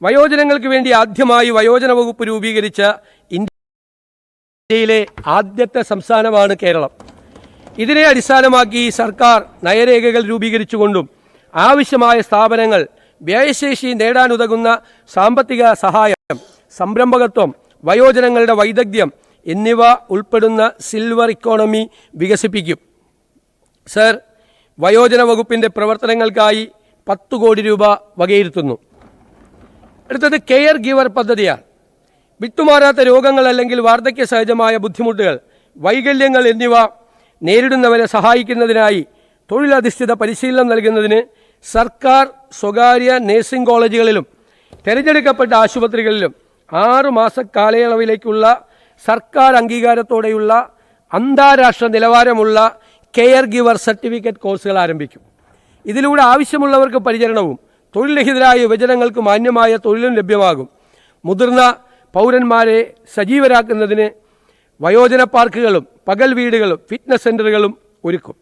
വയോജനങ്ങൾക്ക് വേണ്ടി ആദ്യമായി വയോജന വകുപ്പ് രൂപീകരിച്ച ഇന്ത്യയിലെ ആദ്യത്തെ സംസ്ഥാനമാണ് കേരളം. ഇതിനെ അടിസ്ഥാനമാക്കി സർക്കാർ നയരേഖകൾ രൂപീകരിച്ചുകൊണ്ടും ആവശ്യമായ സ്ഥാപനങ്ങൾ, വ്യയശേഷി നേടാനുതകുന്ന സാമ്പത്തിക സഹായം, സംരംഭകത്വം, വയോജനങ്ങളുടെ വൈദഗ്ധ്യം എന്നിവ ഉൾപ്പെടുന്ന സിൽവർ ഇക്കോണമി വികസിപ്പിക്കും. സർ, വയോജന വകുപ്പിൻ്റെ പ്രവർത്തനങ്ങൾക്കായി 10 കോടി രൂപ വകയിരുത്തുന്നു. അടുത്തത് കെയർ ഗിവർ പദ്ധതിയാണ്. വിട്ടുമാറാത്ത രോഗങ്ങൾ അല്ലെങ്കിൽ വാർദ്ധക്യ സഹജമായ ബുദ്ധിമുട്ടുകൾ, വൈകല്യങ്ങൾ എന്നിവ നേരിടുന്നവരെ സഹായിക്കുന്നതിനായി തൊഴിലധിഷ്ഠിത പരിശീലനം നൽകുന്നതിന് സർക്കാർ സ്വകാര്യ നഴ്സിംഗ് കോളേജുകളിലും തിരഞ്ഞെടുക്കപ്പെട്ട ആശുപത്രികളിലും 6 മാസ കാലയളവിലേക്കുള്ള സർക്കാർ അംഗീകാരത്തോടെയുള്ള അന്താരാഷ്ട്ര നിലവാരമുള്ള കെയർ ഗിവർ സർട്ടിഫിക്കറ്റ് കോഴ്സുകൾ ആരംഭിക്കും. ഇതിലൂടെ ആവശ്യമുള്ളവർക്ക് പരിചരണവും തൊഴിൽരഹിതരായ യുവജനങ്ങൾക്ക് മാന്യമായ തൊഴിലും ലഭ്യമാകും. മുതിർന്ന പൗരന്മാരെ സജീവരാക്കുന്നതിന് വയോജന പാർക്കുകളും പകൽ വീടുകളും ഫിറ്റ്നസ് സെൻ്ററുകളും ഒരുക്കും.